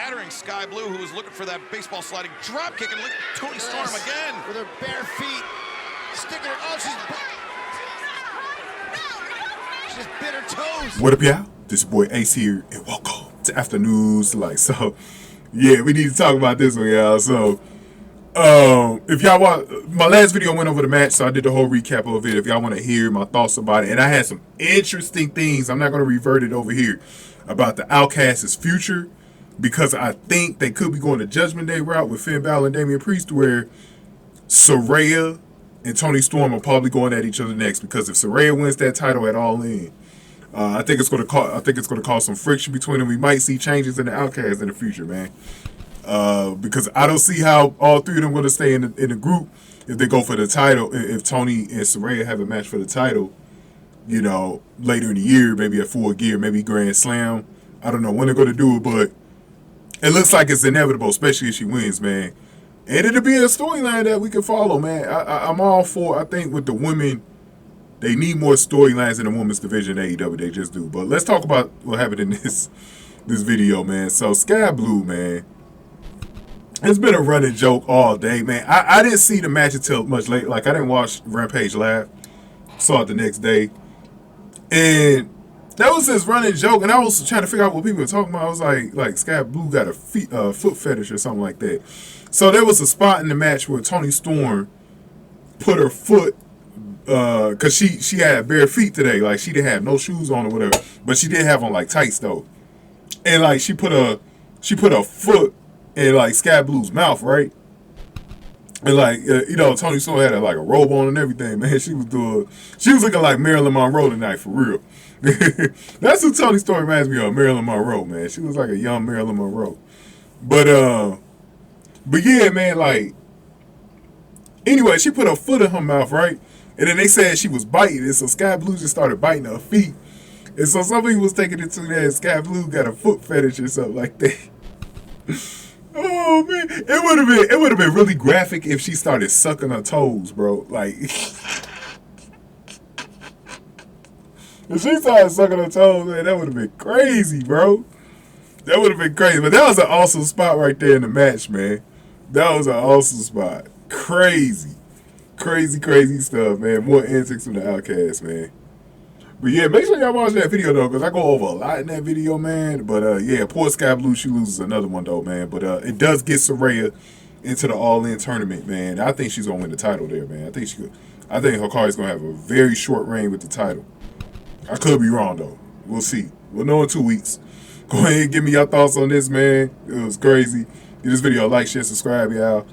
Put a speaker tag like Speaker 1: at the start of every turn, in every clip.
Speaker 1: battering Skye Blue, who was looking for that baseball sliding drop kick, and look at Toni Storm again.
Speaker 2: With her bare feet, sticking her, oh, she's bit her toes.
Speaker 3: What up, y'all? This your boy Ace here, and welcome to Afternoons Like. So, yeah, we need to talk about this one, y'all. So, if y'all want, my last video went over the match, so I did the whole recap of it. If y'all want to hear my thoughts about it, and I had some interesting things, I'm not going to revert it over here, about the Outcast's future, because I think they could be going the Judgment Day route with Finn Balor and Damian Priest, where Saraya and Toni Storm are probably going at each other next. Because if Saraya wins that title at All In, I think it's going to cause some friction between them. We might see changes in the Outcast in the future, man. Because I don't see how all three of them going to stay in the group if they go for the title. If Toni and Saraya have a match for the title, you know, later in the year, maybe at Full Gear, maybe Grand Slam. I don't know when they're going to do it, but it looks like it's inevitable, especially if she wins, man. And it'll be a storyline that we can follow, man. I'm all for, I think with the women, they need more storylines in the women's division in AEW. They just do. But let's talk about what happened in this video, man. So Skye Blue, man, it's been a running joke all day, man. I didn't see the match until much late. Like, I didn't watch Rampage live. Saw it the next day. And that was this running joke, and I was trying to figure out what people were talking about. I was like Skye Blue got a foot fetish or something like that. So there was a spot in the match where Toni Storm put her foot, because she had bare feet today. Like, she didn't have no shoes on or whatever, but she did have on like tights though. And like she put a foot in like Skye Blue's mouth, right? And like you know, Toni Storm had like a robe on and everything, man. She was looking like Marilyn Monroe tonight, for real. That's what Toni Storm reminds me of, Marilyn Monroe, man. She was like a young Marilyn Monroe. But yeah, man, like, anyway, she put her foot in her mouth, right? And then they said she was biting, and so Skye Blue just started biting her feet. And so some people was taking it to that Skye Blue got a foot fetish or something like that. Oh man, it would have been really graphic if she started sucking her toes, bro. Like, if she started sucking her toes, man, that would have been crazy, bro. That would have been crazy. But that was an awesome spot right there in the match, man. That was an awesome spot. Crazy. Crazy stuff, man. More antics from the Outcast, man. But yeah, make sure y'all watch that video, though, because I go over a lot in that video, man. But yeah, poor Skye Blue, she loses another one, though, man. But it does get Saraya into the All-In tournament, man. I think she's going to win the title there, man. I think Hikari's going to have a very short reign with the title. I could be wrong, though. We'll see. We'll know in 2 weeks. Go ahead and give me your thoughts on this, man. It was crazy. Give this video a like, share, subscribe, y'all.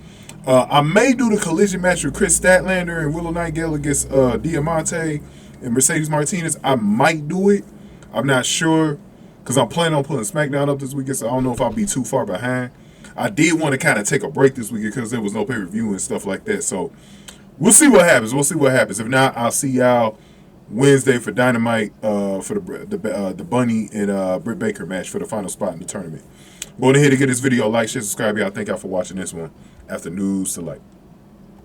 Speaker 3: I may do the collision match with Chris Statlander and Willow Nightingale against Diamante and Mercedes Martinez. I might do it. I'm not sure, because I'm planning on putting SmackDown up this weekend, so I don't know if I'll be too far behind. I did want to kind of take a break this weekend because there was no pay-per-view and stuff like that. So we'll see what happens. If not, I'll see y'all Wednesday for Dynamite, for the Bunny and Britt Baker match for the final spot in the tournament. Go ahead and get this video a like, share, subscribe. Y'all. Thank y'all for watching this one. Afternoons to like.